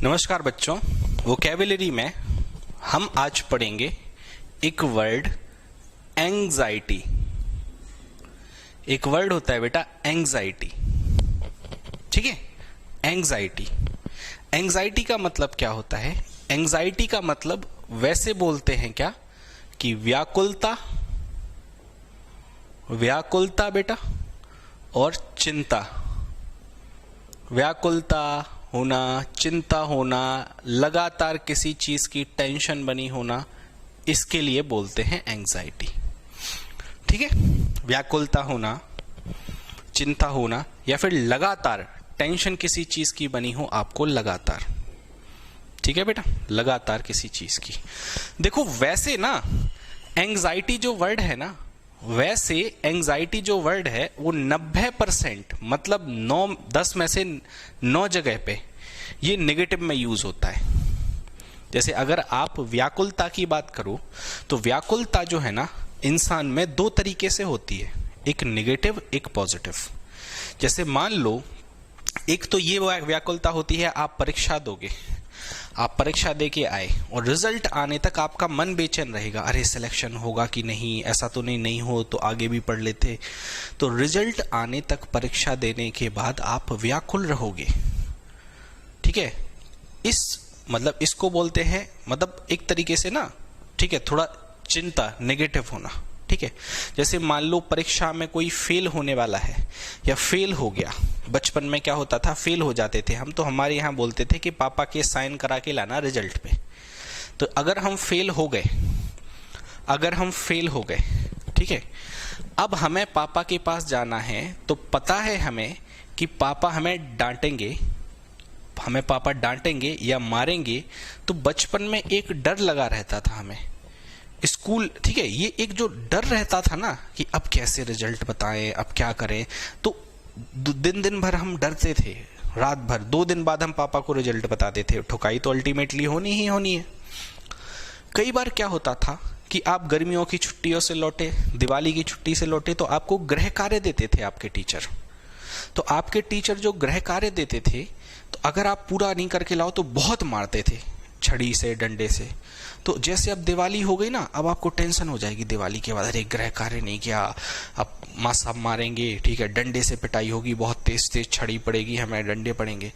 नमस्कार बच्चों, वोकैबुलरी में हम आज पढ़ेंगे एक वर्ड एंग्जाइटी। एक वर्ड होता है बेटा एंग्जाइटी, ठीक है। एंग्जाइटी, एंग्जाइटी का मतलब क्या होता है? एंग्जाइटी का मतलब वैसे बोलते हैं क्या कि व्याकुलता, व्याकुलता बेटा और चिंता। व्याकुलता होना, चिंता होना, लगातार किसी चीज की टेंशन बनी होना, इसके लिए बोलते हैं एंग्जाइटी, ठीक है। व्याकुलता होना, चिंता होना या फिर लगातार टेंशन किसी चीज की बनी हो आपको लगातार, ठीक है बेटा, लगातार किसी चीज की। देखो वैसे ना एंग्जाइटी जो वर्ड है ना, वैसे एंग्जाइटी जो वर्ड है वो 90% मतलब 10 में से 9 जगह पे ये नेगेटिव में यूज होता है। जैसे अगर आप व्याकुलता की बात करो तो व्याकुलता जो है ना इंसान में 2 तरीके से होती है, एक नेगेटिव एक पॉजिटिव। जैसे मान लो एक तो ये व्याकुलता होती है, आप परीक्षा दोगे, आप परीक्षा दे के आए और रिजल्ट आने तक आपका मन बेचैन रहेगा, अरे सिलेक्शन होगा कि नहीं, ऐसा तो नहीं हो तो आगे भी पढ़ लेते। तो रिजल्ट आने तक परीक्षा देने के बाद आप व्याकुल रहोगे, ठीक है। मतलब इसको बोलते हैं, मतलब एक तरीके से ना, ठीक है, थोड़ा चिंता, नेगेटिव होना, ठीक है। जैसे मान लो परीक्षा में कोई फेल होने वाला है या फेल हो गया। बचपन में क्या होता था, फेल हो जाते थे हम, तो हमारे यहाँ बोलते थे कि पापा के साइन करा के लाना रिजल्ट पे। तो अगर हम फेल हो गए, अगर हम फेल हो गए, ठीक है, अब हमें पापा के पास जाना है तो पता है हमें कि पापा हमें डांटेंगे, हमें पापा डांटेंगे या मारेंगे। तो बचपन में एक डर लगा रहता था हमें, स्कूल, ठीक है, ये एक जो डर रहता था ना कि अब कैसे रिजल्ट बताएं, अब क्या करें। तो दिन भर हम डरते थे, रात भर। 2 दिन बाद हम पापा को रिजल्ट बताते थे, ठुकाई तो अल्टीमेटली होनी ही होनी है। कई बार क्या होता था कि आप गर्मियों की छुट्टियों से लौटे, दिवाली की छुट्टी से लौटे, तो आपको गृह कार्य देते थे आपके टीचर। तो आपके टीचर जो गृह कार्य देते थे, तो अगर आप पूरा नहीं करके लाओ तो बहुत मारते थे, छड़ी से, डंडे से। तो जैसे अब दिवाली हो गई ना, अब आपको टेंशन हो जाएगी दिवाली के बाद, अरे गृह कार्य नहीं किया, अब माँ साहब मारेंगे, ठीक है, डंडे से पिटाई होगी, बहुत तेज तेज छड़ी पड़ेगी, हमें डंडे पड़ेंगे।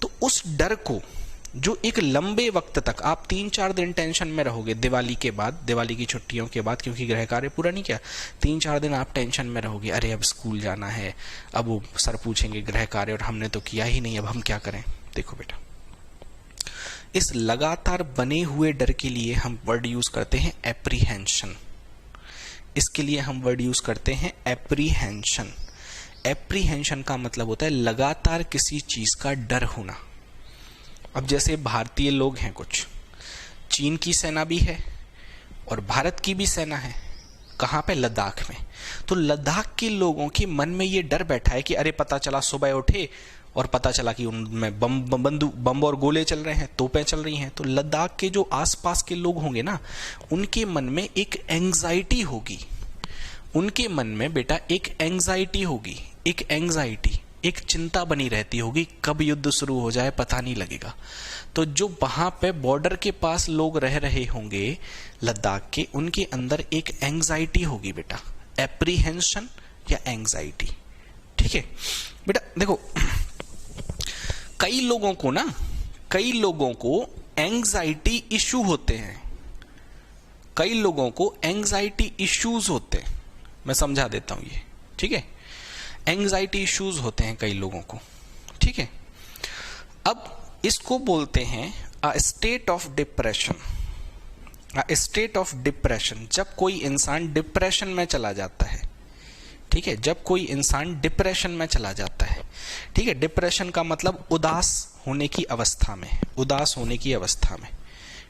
तो उस डर को जो एक लंबे वक्त तक आप 3-4 दिन टेंशन में रहोगे दिवाली के बाद, दिवाली की छुट्टियों के बाद, क्योंकि गृह कार्य पूरा नहीं किया, 3-4 दिन आप टेंशन में रहोगे, अरे अब स्कूल जाना है, अब वो सर पूछेंगे गृह कार्य और हमने तो किया ही नहीं, अब हम क्या करें। देखो बेटा, इस लगातार बने हुए डर के लिए हम वर्ड यूज करते हैं एप्रीहेंशन। इसके लिए हम वर्ड यूज करते हैं एप्रीहेंशन। एप्रीहेंशन का मतलब होता है लगातार किसी चीज का डर होना। अब जैसे भारतीय लोग हैं कुछ, चीन की सेना भी है और भारत की भी सेना है, कहाँ पे, लद्दाख में। तो लद्दाख के लोगों के मन में ये डर बैठा है कि अरे पता चला सुबह उठे और पता चला कि उनमें बम और गोले चल रहे हैं, तोपें चल रही हैं। तो लद्दाख के जो आसपास के लोग होंगे ना, उनके मन में एक एंग्जाइटी होगी, उनके मन में बेटा एक एंग्जाइटी होगी, एक एंग्जाइटी, एक चिंता बनी रहती होगी, कब युद्ध शुरू हो जाए पता नहीं लगेगा। तो जो वहां पे बॉर्डर के पास लोग रह रहे होंगे लद्दाख के, उनके अंदर एक एंग्जाइटी होगी बेटा, एप्रीहेंशन या एंग्जाइटी, ठीक है बेटा। देखो कई लोगों को ना, कई लोगों को एंग्जाइटी इशू होते हैं, कई लोगों को एंग्जाइटी इश्यूज होते हैं। मैं समझा देता हूं ये, ठीक है। एंग्जाइटी इश्यूज होते हैं कई लोगों को, ठीक है। अब इसको बोलते हैं a state of depression. A state of depression, जब कोई इंसान डिप्रेशन में चला जाता है, ठीक है, जब कोई इंसान डिप्रेशन में चला जाता है, ठीक है। डिप्रेशन का मतलब उदास होने की अवस्था में, उदास होने की अवस्था में,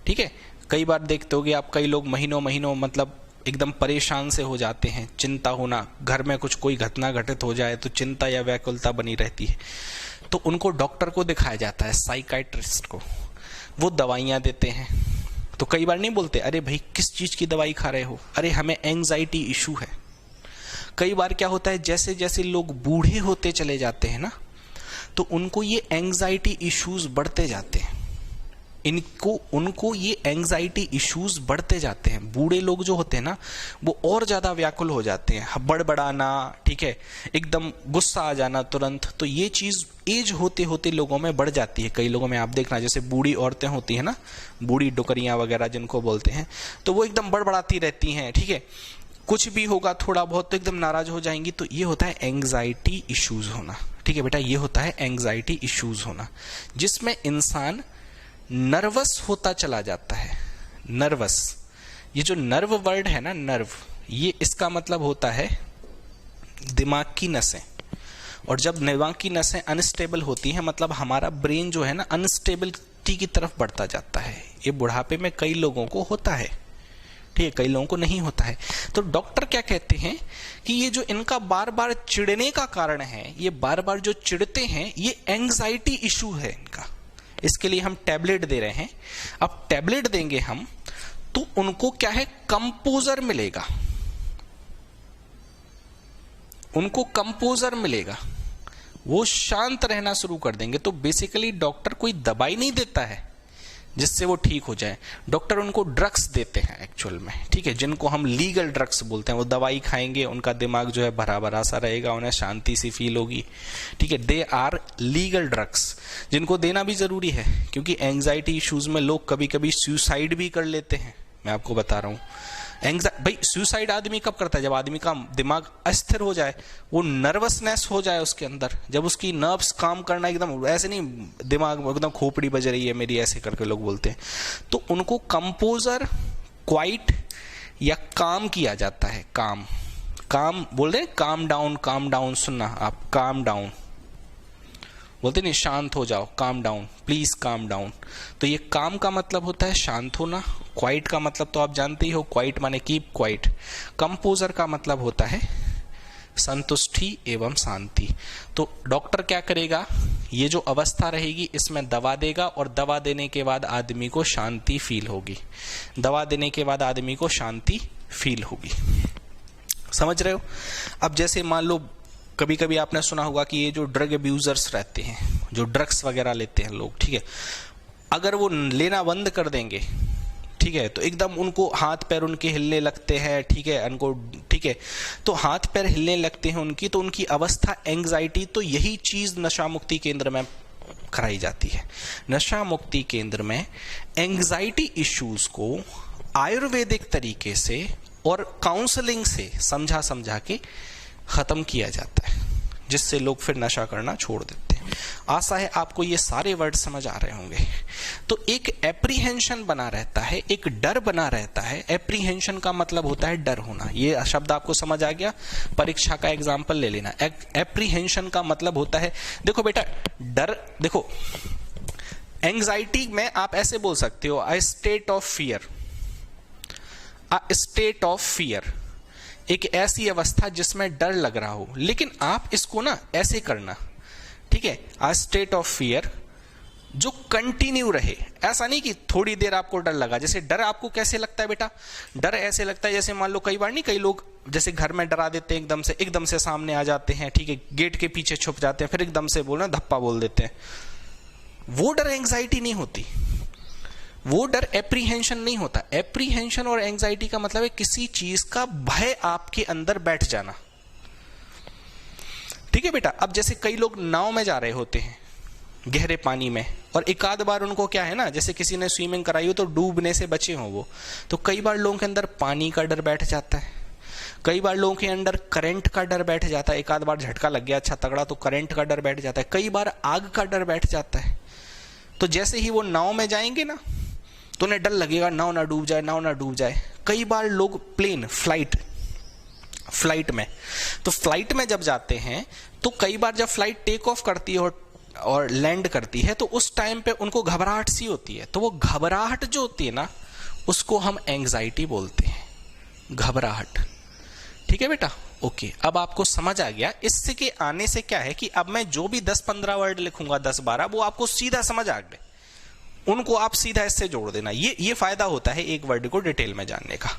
ठीक है। कई बार देखते होगे आप, कई लोग महीनों महीनों मतलब एकदम परेशान से हो जाते हैं, चिंता होना, घर में कुछ कोई घटना घटित हो जाए तो चिंता या व्याकुलता बनी रहती है। तो उनको डॉक्टर को दिखाया जाता है, साइकाइट्रिस्ट को, वो दवाइयां देते हैं। तो कई बार नहीं बोलते अरे भाई किस चीज की दवाई खा रहे हो, अरे हमें एंग्जाइटी इशू है। कई बार क्या होता है, जैसे जैसे लोग बूढ़े होते चले जाते हैं ना, तो उनको ये एंग्जाइटी इश्यूज बढ़ते जाते हैं। उनको ये एंजाइटी इश्यूज बढ़ते जाते हैं। बूढ़े लोग जो होते हैं ना, वो और ज्यादा व्याकुल हो जाते हैं, बड़बड़ाना, ठीक है, एकदम गुस्सा आ जाना तुरंत। तो ये चीज एज होते होते लोगों में बढ़ जाती है। कई लोगों में आप देखना, जैसे बूढ़ी औरतें होती है ना, बूढ़ी डुकरियां वगैरह जिनको बोलते हैं, तो वो एकदम बड़बड़ाती रहती हैं, ठीक है, कुछ भी होगा थोड़ा बहुत तो एकदम नाराज हो जाएंगी। तो ये होता है एंजाइटी इश्यूज होना। ठीक है बेटा, ये होता है एंजाइटी इश्यूज होना, जिसमें इंसान नर्वस होता चला जाता है। नर्वस, ये जो नर्व वर्ड है ना, नर्व, ये इसका मतलब होता है दिमाग की नसें। और जब दिमाग की नसें अनस्टेबल होती हैं, मतलब हमारा ब्रेन जो है ना अनस्टेबिलिटी की तरफ बढ़ता जाता है। ये बुढ़ापे में कई लोगों को होता है, ठीक है, कई लोगों को नहीं होता है। तो डॉक्टर क्या कहते हैं कि ये जो इनका बार बार चिढ़ने का कारण है, ये बार बार जो चिढ़ते हैं, ये एंजाइटी इशू है इनका। इसके लिए हम टैबलेट दे रहे हैं। अब टैबलेट देंगे हम, तो उनको क्या है, कंपोजर मिलेगा, उनको कंपोजर मिलेगा, वो शांत रहना शुरू कर देंगे। तो बेसिकली डॉक्टर कोई दवाई नहीं देता है जिससे वो ठीक हो जाए, डॉक्टर उनको ड्रग्स देते हैं एक्चुअल में, ठीक है, जिनको हम लीगल ड्रग्स बोलते हैं। वो दवाई खाएंगे, उनका दिमाग जो है भरा भरा सा रहेगा, उन्हें शांति सी फील होगी, ठीक है। दे आर लीगल ड्रग्स, जिनको देना भी जरूरी है, क्योंकि एंजाइटी इश्यूज में लोग कभी कभी सुसाइड भी कर लेते हैं। मैं आपको बता रहा हूँ, भाई सुसाइड आदमी कब करता है, जब आदमी का दिमाग अस्थिर हो जाए, वो नर्वसनेस हो जाए उसके अंदर, जब उसकी नर्व्स काम करना एकदम, ऐसे नहीं दिमाग में एकदम खोपड़ी बज रही है मेरी, ऐसे करके लोग बोलते हैं। तो उनको कंपोजर, क्वाइट या काम किया जाता है। काम बोल रहे हैं, काम डाउन, सुनना आप, काम डाउन बोलते नहीं, शांत हो जाओ, calm down, please calm down. तो ये काम का मतलब होता है शांत होना। क्वाइट का मतलब तो आप जानते ही हो, क्वाइट माने कीप क्वाइट। कंपोजर का मतलब होता है संतुष्टि एवं शांति। तो डॉक्टर क्या करेगा, ये जो अवस्था रहेगी इसमें दवा देगा, और दवा देने के बाद आदमी को शांति फील होगी, दवा देने के बाद आदमी को शांति फील होगी। समझ रहे हो? अब जैसे मान लो कभी कभी आपने सुना होगा कि ये जो ड्रग अब्यूजर्स रहते हैं, जो ड्रग्स वगैरह लेते हैं लोग, ठीक है, अगर वो लेना बंद कर देंगे, ठीक है, तो एकदम उनको हाथ पैर उनके हिलने लगते हैं, ठीक है, उनको, ठीक है, तो हाथ पैर हिलने लगते हैं उनकी, तो उनकी अवस्था एंजाइटी, तो यही चीज नशा मुक्ति केंद्र में कराई जाती है। नशा मुक्ति केंद्र में एंजाइटी इश्यूज को आयुर्वेदिक तरीके से और काउंसलिंग से समझा के खत्म किया जाता है, जिससे लोग फिर नशा करना छोड़ देते हैं। आशा है आपको ये सारे वर्ड समझ आ रहे होंगे। तो एक एप्रीहेंशन बना रहता है, एक डर बना रहता है। एप्रीहेंशन का मतलब होता है डर होना। ये शब्द आपको समझ आ गया? परीक्षा का एग्जाम्पल ले लेना। एप्रीहेंशन का मतलब होता है, देखो बेटा, डर, देखो एंजाइटी में आप ऐसे बोल सकते हो, a state of fear, a state of fear, एक ऐसी अवस्था जिसमें डर लग रहा हो। लेकिन आप इसको ना ऐसे करना, ठीक है, अ स्टेट ऑफ फियर जो कंटिन्यू रहे। ऐसा नहीं कि थोड़ी देर आपको डर लगा। जैसे डर आपको कैसे लगता है बेटा? डर ऐसे लगता है जैसे मान लो कई बार नहीं, कई लोग जैसे घर में डरा देते हैं, एकदम से सामने आ जाते हैं, ठीक है, गेट के पीछे छुप जाते हैं, फिर एकदम से बोलना धप्पा बोल देते हैं। वो डर एंजाइटी नहीं होती, वो डर एप्रीहेंशन नहीं होता। एप्रीहेंशन और एंजाइटी का मतलब है किसी चीज का भय आपके अंदर बैठ जाना, ठीक है बेटा। अब जैसे कई लोग नाव में जा रहे होते हैं गहरे पानी में, और एक आध बार उनको क्या है ना, जैसे किसी ने स्विमिंग कराई हो तो डूबने से बचे हो वो, तो कई बार लोगों के अंदर पानी का डर बैठ जाता है, कई बार लोगों के अंदर करंट का डर बैठ जाता है। एक आध बार झटका लग गया अच्छा तगड़ा तो करंट का डर बैठ जाता है, कई बार आग का डर बैठ जाता है। तो जैसे ही वो नाव में जाएंगे ना, तो उन्हें डर लगेगा नाव ना डूब जाए, नाव ना डूब जाए। कई बार लोग प्लेन, फ्लाइट में, तो फ्लाइट में जब जाते हैं तो कई बार जब फ्लाइट टेक ऑफ करती है और लैंड करती है, तो उस टाइम पे उनको घबराहट सी होती है। तो वो घबराहट जो होती है ना, उसको हम एंजाइटी बोलते हैं, घबराहट। ठीक है बेटा, ओके। अब आपको समझ आ गया। इससे के आने से क्या है कि अब मैं जो भी 10-15 वर्ड लिखूंगा, 10-12, वो आपको सीधा समझ आ गए, उनको आप सीधा इससे जोड़ देना। ये फायदा होता है एक वर्ड को डिटेल में जानने का।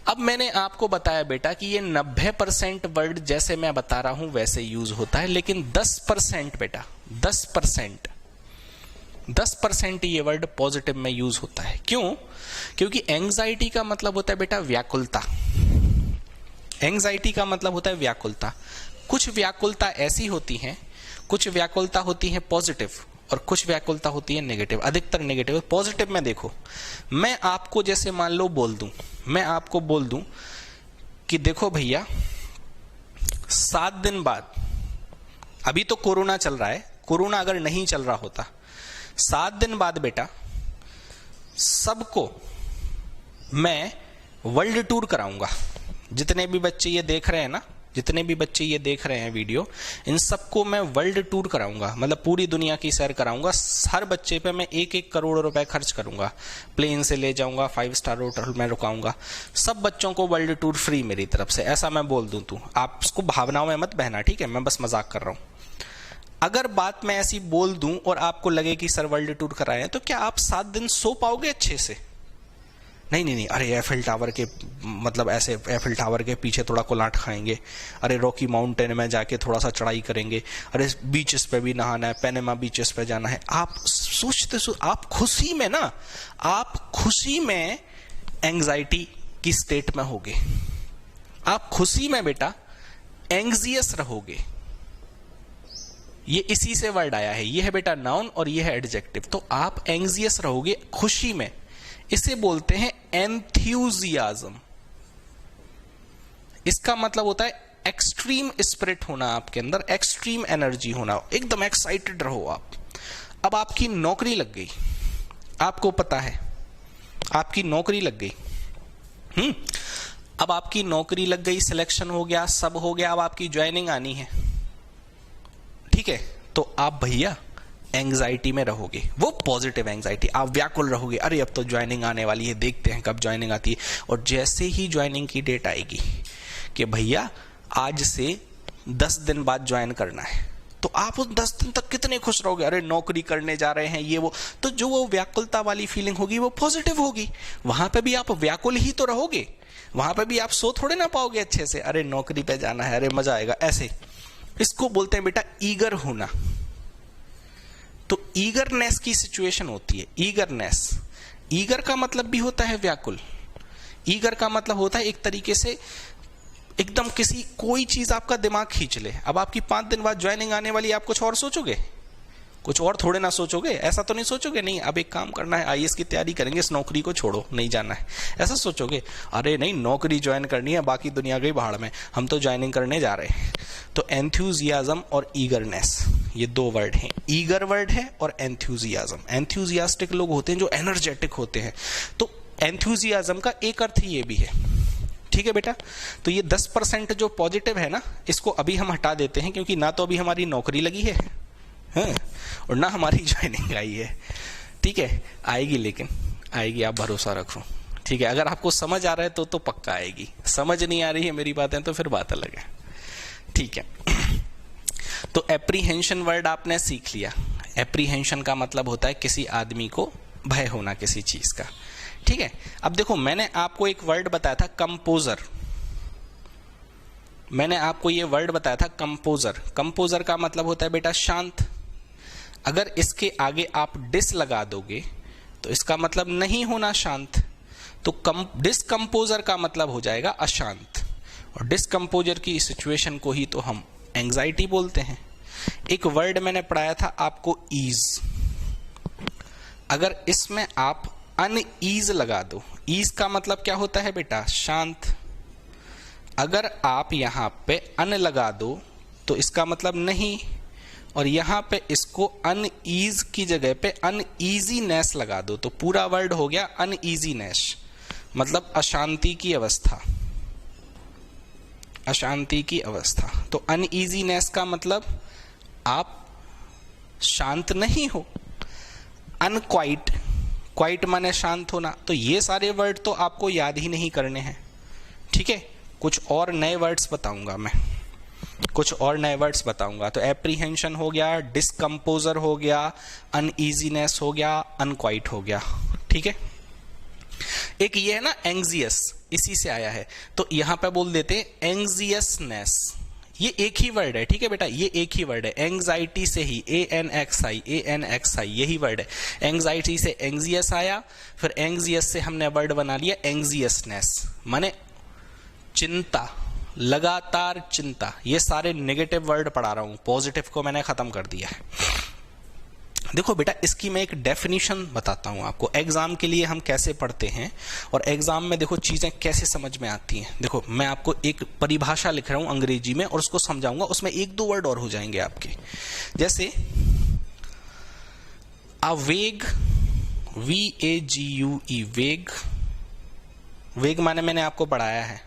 अब मैंने आपको बताया बेटा कि ये 90% वर्ड जैसे मैं बता रहा हूं वैसे यूज होता है, लेकिन 10% बेटा, 10% 10% ये वर्ड पॉजिटिव में यूज होता है। क्यों? क्योंकि एंग्जाइटी का मतलब होता है बेटा व्याकुलता। एंग्जाइटी का मतलब होता है व्याकुलता। कुछ व्याकुलता ऐसी होती हैं, कुछ व्याकुलता होती है पॉजिटिव और कुछ व्याकुलता होती है नेगेटिव, अधिकतर नेगेटिव। पॉजिटिव में देखो, मैं आपको जैसे मान लो बोल दूं, मैं आपको बोल दूं कि देखो भैया 7 दिन बाद, अभी तो कोरोना चल रहा है, कोरोना अगर नहीं चल रहा होता 7 दिन बाद बेटा सबको मैं वर्ल्ड टूर कराऊंगा। जितने भी बच्चे ये देख रहे हैं ना, जितने भी बच्चे ये देख रहे हैं वीडियो, इन सबको मैं वर्ल्ड टूर कराऊंगा, मतलब पूरी दुनिया की सैर कराऊंगा। हर बच्चे पे मैं 1-1 करोड़ रुपए खर्च करूंगा, प्लेन से ले जाऊंगा, 5 स्टार होटल में रुकाऊंगा, सब बच्चों को वर्ल्ड टूर फ्री मेरी तरफ से, ऐसा मैं बोल दूं। तो आप उसको भावनाओं में मत बहना, ठीक है? मैं बस मजाक कर रहा हूं। अगर बात मैं ऐसी बोल दूं और आपको लगे कि सर वर्ल्ड टूर कराए, तो क्या आप 7 दिन सो पाओगे अच्छे से? नहीं, अरे एफिल टावर के मतलब ऐसे एफिल टावर के पीछे थोड़ा कोलाट खाएंगे, अरे रॉकी माउंटेन में जाके थोड़ा सा चढ़ाई करेंगे, अरे बीचेस पे भी नहाना है, पैनामा बीचेस पे जाना है। आप आप खुशी में ना, आप खुशी में एंग्जाइटी की स्टेट में होगे, आप खुशी में बेटा एंग्जियस रहोगे। ये इसी से वर्ड आया है, ये है बेटा नाउन और ये है एडजेक्टिव। तो आप एंग्जियस रहोगे खुशी में, इसे बोलते हैं एंथ्यूजियाज्म। इसका मतलब होता है एक्सट्रीम स्पिरिट होना आपके अंदर, एक्सट्रीम एनर्जी होना, एकदम एक्साइटेड रहो आप। अब आपकी नौकरी लग गई, आपको पता है आपकी नौकरी लग गई। अब आपकी नौकरी लग गई, सिलेक्शन हो गया, सब हो गया, अब आपकी ज्वाइनिंग आनी है, ठीक है? तो आप भैया एंग्जाइटी में रहोगे, वो पॉजिटिव एंग्जाइटी। आप व्याकुल रहोगे, अरे अब तो ज्वाइनिंग आने वाली है, देखते हैं कब ज्वाइनिंग आती है। और जैसे ही ज्वाइनिंग की डेट आएगी कि भैया आज से 10 दिन बाद ज्वाइन करना है, तो आप उस 10 दिन तक कितने खुश रहोगे, अरे नौकरी करने जा रहे हैं ये वो। तो जो वो व्याकुलता वाली फीलिंग होगी वो पॉजिटिव होगी। वहां पे भी आप व्याकुल ही तो रहोगे, वहां पे भी आप सो थोड़े ना पाओगे अच्छे से, अरे नौकरी पे जाना है, अरे मजा आएगा, ऐसे। इसको बोलते हैं बेटा ईगर होना। तो ईगरनेस की सिचुएशन होती है, ईगरनेस। ईगर का मतलब भी होता है व्याकुल। ईगर का मतलब होता है एक तरीके से एकदम किसी कोई चीज आपका दिमाग खींच ले। अब आपकी 5 दिन बाद ज्वाइनिंग आने वाली, आप कुछ और सोचोगे? कुछ और थोड़े ना सोचोगे, ऐसा तो नहीं सोचोगे नहीं अब एक काम करना है, आईएएस की तैयारी करेंगे, इस नौकरी को छोड़ो, नहीं जाना है, ऐसा सोचोगे? अरे नहीं, नौकरी ज्वाइन करनी है, बाकी दुनिया गई बाहर में, हम तो ज्वाइनिंग करने जा रहे हैं। तो एंथ्यूजियाज्म और ईगरनेस, ये 2 वर्ड हैं। ईगर वर्ड है और एंथ्यूजियाज्म। एंथ्यूजियास्टिक लोग होते हैं जो एनर्जेटिक होते हैं, तो एंथ्यूजियाज्म का एक अर्थ ये भी है, ठीक है बेटा? तो ये 10% जो पॉजिटिव है ना, इसको अभी हम हटा देते हैं, क्योंकि ना तो अभी हमारी नौकरी लगी है, हाँ, और ना हमारी ज्वाइनिंग आई है, ठीक है? आएगी, लेकिन आएगी, आप भरोसा रखो, ठीक है? अगर आपको समझ आ रहा है तो पक्का आएगी, समझ नहीं आ रही है मेरी बातें तो फिर बात अलग है, ठीक है? तो एप्रीहेंशन वर्ड आपने सीख लिया। एप्रीहेंशन का मतलब होता है किसी आदमी को भय होना किसी चीज का, ठीक है? अब देखो, मैंने आपको एक वर्ड बताया था कंपोजर, मैंने आपको ये वर्ड बताया था कंपोजर। कंपोजर का मतलब होता है बेटा शांत। अगर इसके आगे आप डिस लगा दोगे तो इसका मतलब नहीं होना शांत, तो डिस्कम्पोजर का मतलब हो जाएगा अशांत, और डिस्कम्पोजर की सिचुएशन को ही तो हम एंग्जाइटी बोलते हैं। एक वर्ड मैंने पढ़ाया था आपको ईज, अगर इसमें आप अनईज लगा दो, ईज का मतलब क्या होता है बेटा? शांत। अगर आप यहां पे अन लगा दो तो इसका मतलब नहीं, और यहां पे इसको अनईज की जगह पे अनईजीनेस लगा दो तो पूरा वर्ड हो गया अनईजीनेस, मतलब अशांति की अवस्था, अशांति की अवस्था। तो अनईजीनेस का मतलब आप शांत नहीं हो। अनक्वाइट, क्वाइट माने शांत होना। तो ये सारे वर्ड तो आपको याद ही नहीं करने हैं, ठीक है? कुछ और नए वर्ड्स बताऊंगा मैं, कुछ और नए वर्ड्स बताऊंगा। तो एप्रीहेंशन हो गया, डिस्कम्पोजर हो गया, अनईजीनेस हो गया, अनक्वाइट हो गया, ठीक है? एक ये है ना एंग्जियस, इसी से आया है, तो यहां पे बोल देते हैं एंग्जियसनेस। ये एक ही वर्ड है, ठीक है बेटा, ये एक ही वर्ड है। एंग्जाइटी से ही ANXI, ANXI यही वर्ड है। एंग्जाइटी से एंग्जियस आया, फिर एंग्जियस से हमने वर्ड बना लिया एंग्जियसनेस, माने चिंता, लगातार चिंता। ये सारे नेगेटिव वर्ड पढ़ा रहा हूं, पॉजिटिव को मैंने खत्म कर दिया है। देखो बेटा, इसकी मैं एक डेफिनेशन बताता हूं आपको, एग्जाम के लिए हम कैसे पढ़ते हैं और एग्जाम में देखो चीजें कैसे समझ में आती हैं। देखो मैं आपको एक परिभाषा लिख रहा हूं अंग्रेजी में और उसको समझाऊंगा, उसमें एक दो वर्ड और हो जाएंगे आपके। जैसे वेग, VAGUE, वेग, वेग माने मैंने आपको पढ़ाया है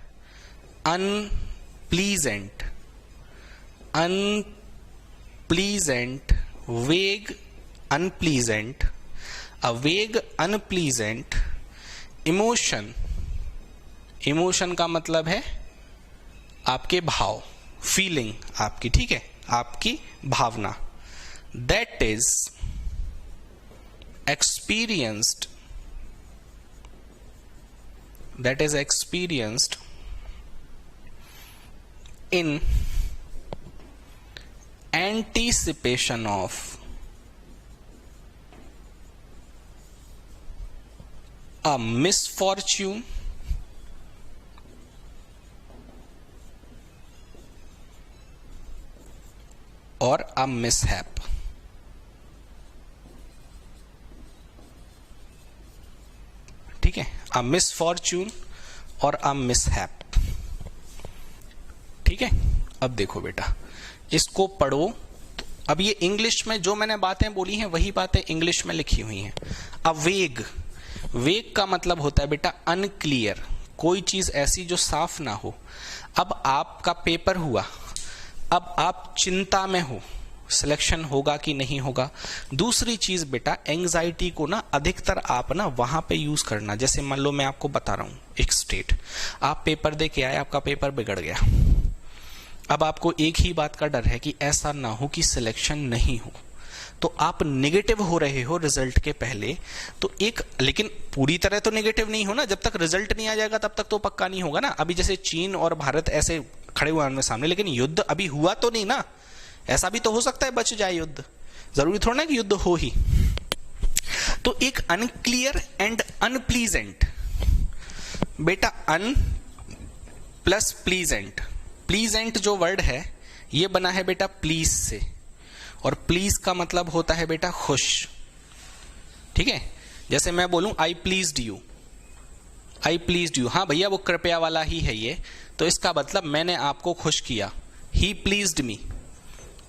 अनप्लीजेंट, अनप्लीजेंट, वेग, अनप्लीजेंट, अ वेग अनप्लीजेंट इमोशन। इमोशन का मतलब है आपके भाव, फीलिंग आपकी, ठीक है, आपकी भावना। That is experienced, that is experienced in anticipation of a misfortune or a mishap। ठीक है, a misfortune और a mishap। ठीक है, अब देखो बेटा, इसको पढ़ो। तो अब ये इंग्लिश में जो मैंने बातें बोली हैं वही बातें इंग्लिश में लिखी हुई हैं। अब वेग, वेग का मतलब होता है बेटा अनक्लियर, कोई चीज ऐसी जो साफ ना हो। अब आपका पेपर हुआ, अब आप चिंता में हो, सिलेक्शन होगा कि नहीं होगा। दूसरी चीज बेटा, एंग्जाइटी को ना अधिकतर आप ना वहां पे यूज करना। जैसे मान लो मैं आपको बता रहा हूं एक स्टेट, आप पेपर दे के आए, आपका पेपर बिगड़ गया। अब आपको एक ही बात का डर है कि ऐसा ना हो कि सिलेक्शन नहीं हो, तो आप नेगेटिव हो रहे हो रिजल्ट के पहले। तो एक, लेकिन पूरी तरह तो नेगेटिव नहीं हो ना, जब तक रिजल्ट नहीं आ जाएगा तब तक तो पक्का नहीं होगा ना। अभी जैसे चीन और भारत ऐसे खड़े हुए आमने सामने, लेकिन युद्ध अभी हुआ तो नहीं ना। ऐसा भी तो हो सकता है बच जाए युद्ध, जरूरी थोड़ा ना कि युद्ध हो ही। तो एक अनक्लियर एंड अनप्लीजेंट बेटा, अन प्लस प्लीजेंट, प्लीजेंट जो वर्ड है ये बना है बेटा प्लीज से, और प्लीज का मतलब होता है बेटा खुश। ठीक है, जैसे मैं बोलूं I pleased you, I pleased you, हाँ भैया वो कृपया वाला ही है ये, तो इसका मतलब मैंने आपको खुश किया। ही प्लीज्ड मी,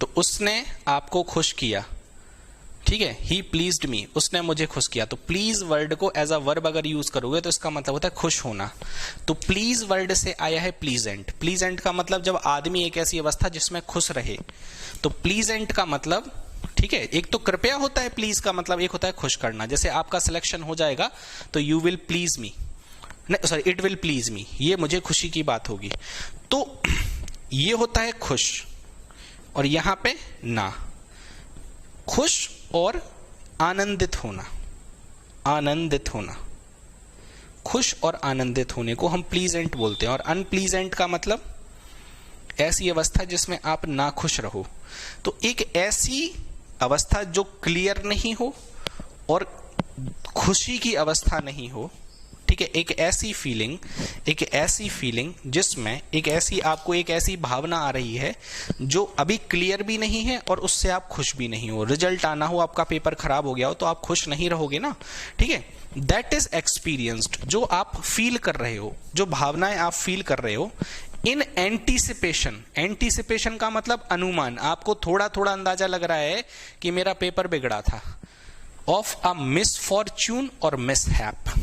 तो उसने आपको खुश किया। ठीक है, ही प्लीज्ड मी, उसने मुझे खुश किया। तो प्लीज वर्ड को एज अ वर्ब अगर यूज करोगे तो इसका मतलब होता है खुश होना। तो प्लीज वर्ड से आया है प्लीजेंट। प्लीजेंट का मतलब जब आदमी एक ऐसी अवस्था जिसमें खुश रहे, तो प्लीजेंट का मतलब, ठीक है, एक तो कृपया होता है प्लीज का मतलब, एक होता है खुश करना। जैसे आपका सिलेक्शन हो जाएगा तो यू विल प्लीज मी, नहीं सॉरी इट विल प्लीज मी, ये मुझे खुशी की बात होगी। तो ये होता है खुश, और यहां पे ना, खुश और आनंदित होना, आनंदित होना, खुश और आनंदित होने को हम प्लीजेंट बोलते हैं। और अनप्लीजेंट का मतलब ऐसी अवस्था जिसमें आप ना खुश रहो। तो एक ऐसी अवस्था जो क्लियर नहीं हो और खुशी की अवस्था नहीं हो, ठीक है, एक ऐसी फीलिंग, एक ऐसी फीलिंग जिसमें एक ऐसी, आपको एक ऐसी भावना आ रही है जो अभी क्लियर भी नहीं है और उससे आप खुश भी नहीं हो। रिजल्ट आना हो, आपका पेपर खराब हो गया हो, तो आप खुश नहीं रहोगे ना। ठीक है, दैट इज एक्सपीरियंस्ड, जो आप फील कर रहे हो, जो भावनाएं आप फील कर रहे हो इन एंटीसिपेशन। एंटीसिपेशन का मतलब अनुमान, आपको थोड़ा थोड़ा अंदाजा लग रहा है कि मेरा पेपर बिगड़ा था। ऑफ अ मिसफॉर्च्यून और मिसहैप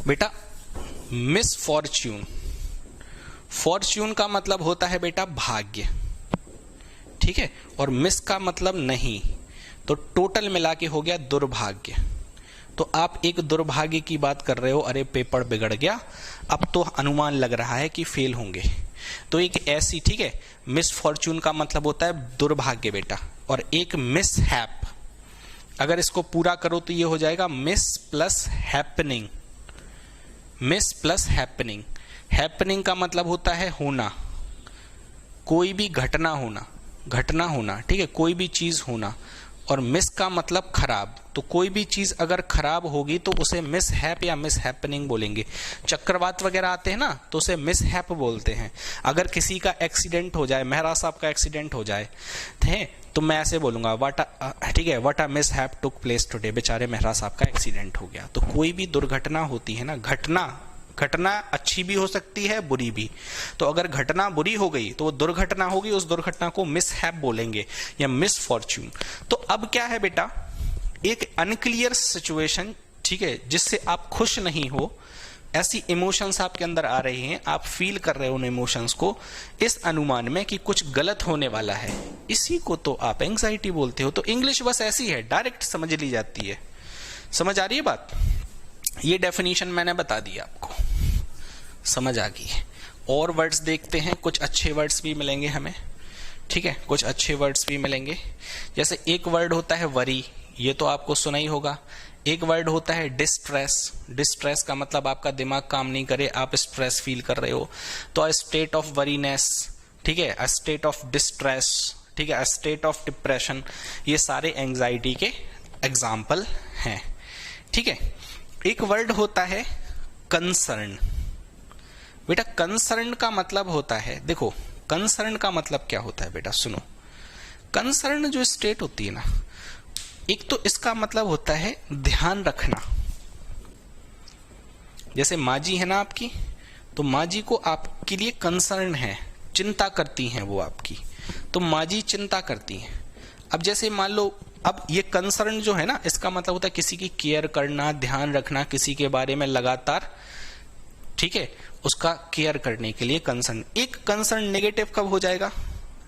बेटा, मिसफॉर्च्यून, फॉर्च्यून का मतलब होता है बेटा भाग्य, ठीक है, और मिस का मतलब नहीं, तो टोटल मिला के हो गया दुर्भाग्य। तो आप एक दुर्भाग्य की बात कर रहे हो, अरे पेपर बिगड़ गया, अब तो अनुमान लग रहा है कि फेल होंगे। तो एक ऐसी, ठीक है, मिसफॉर्च्यून का मतलब होता है दुर्भाग्य बेटा, और एक मिसहैप, अगर इसको पूरा करो तो ये हो जाएगा miss plus happening. Miss plus happening, happening का मतलब होता है होना, कोई भी घटना होना, ठीक है, कोई भी चीज होना। और मिस का मतलब खराब, तो कोई भी चीज अगर खराब होगी तो उसे मिस हैप या मिस हैपनिंग बोलेंगे। चक्रवात वगैरह आते हैं ना तो उसे मिस हैप बोलते हैं। अगर किसी का एक्सीडेंट हो जाए, मेहरा साहब का एक्सीडेंट हो जाए, तो मैं ऐसे बोलूंगा ठीक है, what a mishap took place today, बेचारे मेहरा साहब का एक्सीडेंट हो गया। तो कोई भी दुर्घटना होती है ना, घटना अच्छी भी हो सकती है, बुरी भी। तो अगर घटना बुरी हो गई तो वो दुर्घटना होगी, उस दुर्घटना को मिस हैप बोलेंगे या मिस फॉर्च्यून। तो अब क्या है बेटा, एक अनक्लियर सिचुएशन, ठीक है, जिससे आप खुश नहीं हो, ऐसी इमोशंस आपके अंदर आ रही हैं, आप फील कर रहे हो उन इमोशंस को इस अनुमान में कि कुछ गलत होने वाला है, इसी को तो आप एंग्जाइटी बोलते हो। तो इंग्लिश बस ऐसी है, डायरेक्ट समझ ली जाती है। समझ आ रही है बात? ये डेफिनेशन मैंने बता दी आपको, समझ आ गई है। और वर्ड्स देखते हैं, कुछ अच्छे वर्ड्स भी मिलेंगे हमें, ठीक है, कुछ अच्छे वर्ड्स भी मिलेंगे। जैसे एक वर्ड होता है वरी, ये तो आपको सुना ही होगा। एक वर्ड होता है डिस्ट्रेस, डिस्ट्रेस का मतलब आपका दिमाग काम नहीं करे, आप स्ट्रेस फील कर रहे हो, तो अ स्टेट ऑफ वरीनेस, ठीक है, अ स्टेट ऑफ डिस्ट्रेस, ठीक है, अ स्टेट ऑफ डिप्रेशन, ये सारे एंग्जाइटी के एग्जाम्पल हैं, ठीक है। एक वर्ड होता है कंसर्न। बेटा कंसर्न का मतलब होता है, देखो कंसर्न का मतलब क्या होता है बेटा, सुनो। कंसर्न जो स्टेट होती है ना, एक तो इसका मतलब होता है ध्यान रखना। जैसे माँ जी है ना आपकी, तो माँ जी को आपके लिए कंसर्न है, चिंता करती हैं वो आपकी, तो माँ जी चिंता करती हैं। अब जैसे मान लो, अब ये कंसर्न जो है ना, इसका मतलब होता है किसी की केयर करना, ध्यान रखना, किसी के बारे में लगातार, ठीक है, उसका केयर करने के लिए कंसर्न। एक कंसर्न नेगेटिव कब हो जाएगा,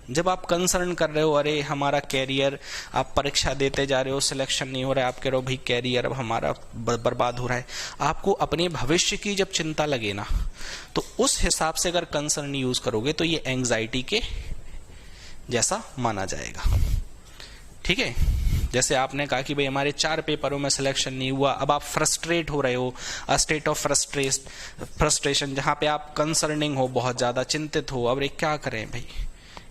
जब आप कंसर्न कर रहे हो, अरे हमारा कैरियर, आप परीक्षा देते जा रहे हो, सिलेक्शन नहीं हो रहा है, आप कह रहे हो भाई कैरियर अब हमारा बर्बाद हो रहा है, आपको अपने भविष्य की जब चिंता लगे ना, तो उस हिसाब से अगर कंसर्न यूज करोगे तो ये एंग्जाइटी के जैसा माना जाएगा, ठीक है। जैसे आपने कहा कि भाई हमारे 4 पेपरों में सिलेक्शन नहीं हुआ, अब आप फ्रस्ट्रेट हो रहे हो, अ स्टेट ऑफ फ्रस्ट्रेशन, जहां पे आप कंसर्निंग हो, बहुत ज्यादा चिंतित हो, अब क्या करें भाई।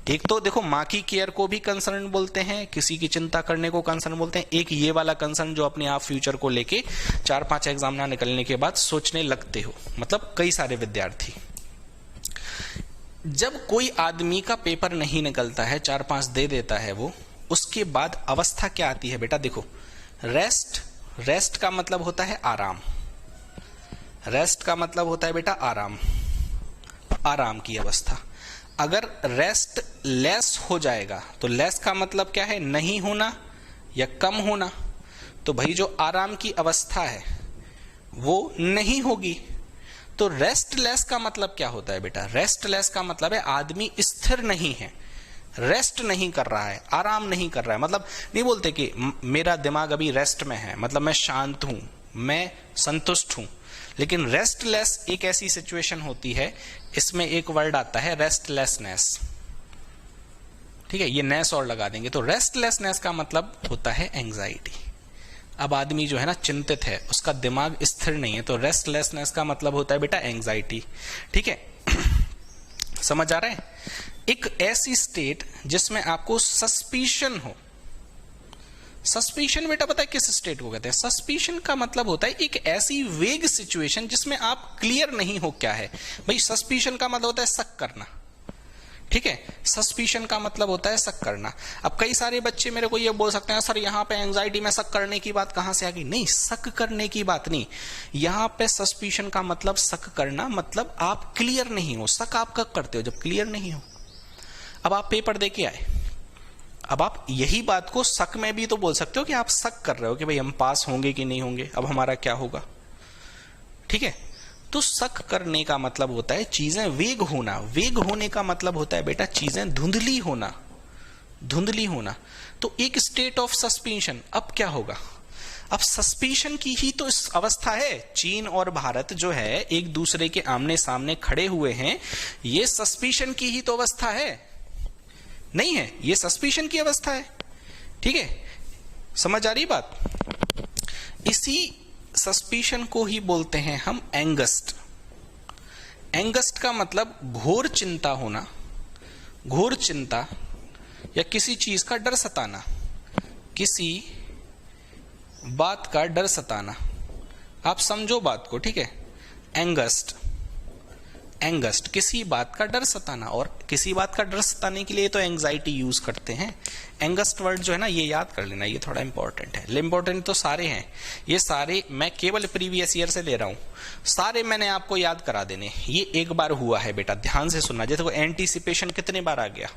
एक तो देखो माँ की केयर को भी कंसर्न बोलते हैं, किसी की चिंता करने को कंसर्न बोलते हैं। एक ये वाला कंसर्न जो अपने आप फ्यूचर को लेके 4-5 एग्जाम ना निकलने के बाद सोचने लगते हो, मतलब कई सारे विद्यार्थी। जब कोई आदमी का पेपर नहीं निकलता है, 4-5 दे देता है वो, उसके बाद अवस्था क्या आती है बेटा, देखो रेस्ट का मतलब होता है आराम, रेस्ट का मतलब होता है बेटा आराम, आराम की अवस्था। अगर रेस्ट लेस हो जाएगा, तो लेस का मतलब क्या है, नहीं होना या कम होना, तो भाई जो आराम की अवस्था है वो नहीं होगी। तो रेस्टलेस का मतलब क्या होता है बेटा, रेस्टलेस का मतलब है आदमी स्थिर नहीं है, रेस्ट नहीं कर रहा है, आराम नहीं कर रहा है। मतलब नहीं बोलते कि मेरा दिमाग अभी रेस्ट में है, मतलब मैं शांत हूं, मैं संतुष्ट हूं। लेकिन रेस्टलेस एक ऐसी सिचुएशन होती है, इसमें एक वर्ड आता है रेस्टलेसनेस, ठीक है, ये नेस और लगा देंगे। तो रेस्टलेसनेस का मतलब होता है एंग्जाइटी। अब आदमी जो है ना चिंतित है, उसका दिमाग स्थिर नहीं है, तो रेस्टलेसनेस का मतलब होता है बेटा एंग्जाइटी, ठीक है। समझ आ रहा है? एक ऐसी स्टेट जिसमें आपको सस्पिशन हो। सस्पिशन बेटा पता है किस स्टेट को कहते हैं? सस्पिशन का मतलब होता है एक ऐसी वेग सिचुएशन जिसमें आप क्लियर नहीं हो क्या है। भाई सस्पिशन का मतलब होता है शक करना, ठीक है, सस्पिशन का मतलब होता है शक करना। अब कई सारे बच्चे मेरे को ये बोल सकते हैं सर यहाँ पे एंजाइटी में शक करने की बात कहां से आ गई? नहीं, शक करने की बात नहीं, यहाँ पे सस्पिशन का मतलब शक करना, मतलब आप क्लियर नहीं हो। शक आप कब करते हो? जब क्लियर नहीं हो। अब आप पेपर दे के आए, अब आप यही बात को शक में भी तो बोल सकते हो कि आप शक कर रहे हो कि भाई हम पास होंगे कि नहीं होंगे, अब हमारा क्या होगा, ठीक है। तो शक करने का मतलब होता है चीजें वेग होना। वेग होने का मतलब होता है बेटा चीजें धुंधली होना, धुंधली होना। तो एक स्टेट ऑफ सस्पेंशन। अब क्या होगा? अब सस्पेंशन की ही तो इस अवस्था है। चीन और भारत जो है एक दूसरे के आमने सामने खड़े हुए हैं, ये सस्पेंशन की ही तो अवस्था है, नहीं है? ये सस्पेंशन की अवस्था है, ठीक है। समझ आ रही बात? इसी सस्पिशन को ही बोलते हैं हम एंगस्ट। एंगस्ट का मतलब घोर चिंता होना, घोर चिंता या किसी चीज का डर सताना, किसी बात का डर सताना, आप समझो बात को, ठीक है। एंगस्ट, एंगस्ट किसी बात का डर सताना, और किसी बात का डर सताने के लिए तो एंग्जाइटी यूज करते हैं। एंगस्ट वर्ड जो है ना, ये याद कर लेना, ये थोड़ा इंपॉर्टेंट है। इंपॉर्टेंट तो सारे हैं, ये सारे मैं केवल प्रीवियस ईयर से ले रहा हूं, सारे मैंने आपको याद करा देने। ये एक बार हुआ है बेटा, ध्यान से सुनना। जैसे को एंटीसिपेशन कितने बार आ गया,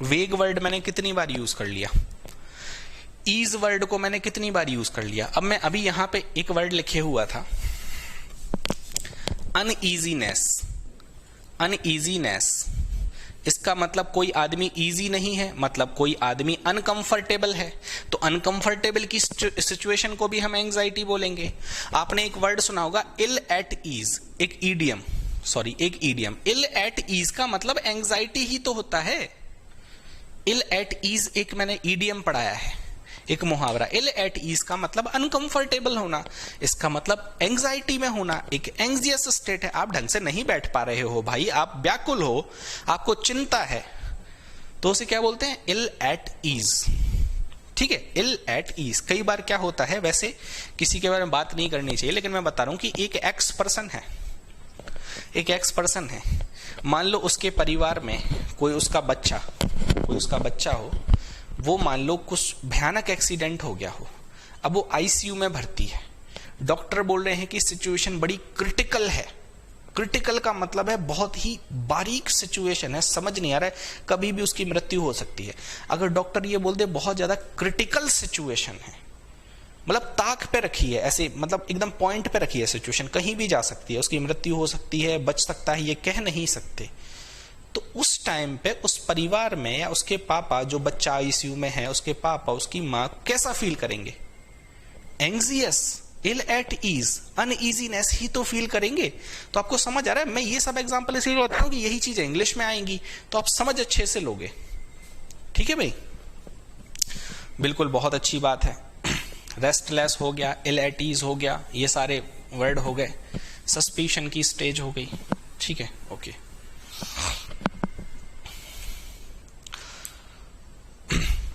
वेग वर्ड मैंने कितनी बार यूज कर लिया, ईज वर्ड को मैंने कितनी बार यूज कर लिया। अब मैं अभी यहां पे एक वर्ड लिखे हुआ था, अनईजीनेस। अनईजीनेस इसका मतलब कोई आदमी इजी नहीं है, मतलब कोई आदमी अनकंफर्टेबल है। तो अनकंफर्टेबल की सिचुएशन को भी हम एंग्जाइटी बोलेंगे। आपने एक वर्ड सुना होगा इल एट ईज, एक ईडियम, सॉरी एक ईडियम। इल एट ईज का मतलब एंग्जाइटी ही तो होता है। इल एट ईज एक मैंने ईडियम पढ़ाया है, एक मुहावरा। इल एट ईज का मतलब अनकंफर्टेबल होना, इसका मतलब एंग्जाइटी में होना, एक एंग्जियस स्टेट है। आप ढंग से नहीं बैठ पा रहे हो भाई, आप व्याकुल हो, आपको चिंता है, तो उसे क्या बोलते हैं, इल एट ईज। ठीक है, इल एट ईज। कई बार क्या होता है, वैसे किसी के बारे में बात नहीं करनी चाहिए, लेकिन मैं बता रहा हूं कि एक एक्स पर्सन है, एक एक्स पर्सन है, मान लो उसके परिवार में कोई उसका बच्चा हो, वो मान लो कुछ भयानक एक्सीडेंट हो गया हो, अब वो आईसीयू में भर्ती है। डॉक्टर बोल रहे हैं कि सिचुएशन बड़ी क्रिटिकल है। क्रिटिकल का मतलब है बहुत ही बारीक सिचुएशन है, समझ नहीं आ रहा है, कभी भी उसकी मृत्यु हो सकती है। अगर डॉक्टर ये बोल दे बहुत ज्यादा क्रिटिकल सिचुएशन है, मतलब ताक पे रखी है, ऐसे मतलब एकदम पॉइंट पे रखी है सिचुएशन, कहीं भी जा सकती है, उसकी मृत्यु हो सकती है, बच सकता है, ये कह नहीं सकते। तो उस टाइम पे उस परिवार में या उसके पापा, जो बच्चा आईसीयू में है, उसके पापा, उसकी मां कैसा फील करेंगे, anxious, ill at ease, uneasiness ही तो फील करेंगे। तो आपको समझ आ रहा है, मैं ये सब एग्जांपल इसलिए बताता हूं कि यही चीजें इंग्लिश में आएंगी तो आप समझ अच्छे से लोगे। ठीक है भाई, बिल्कुल, बहुत अच्छी बात है। रेस्टलेस हो गया, इल एट ईज हो गया, ये सारे वर्ड हो गए। सस्पिशन की स्टेज हो गई। ठीक है, ओके।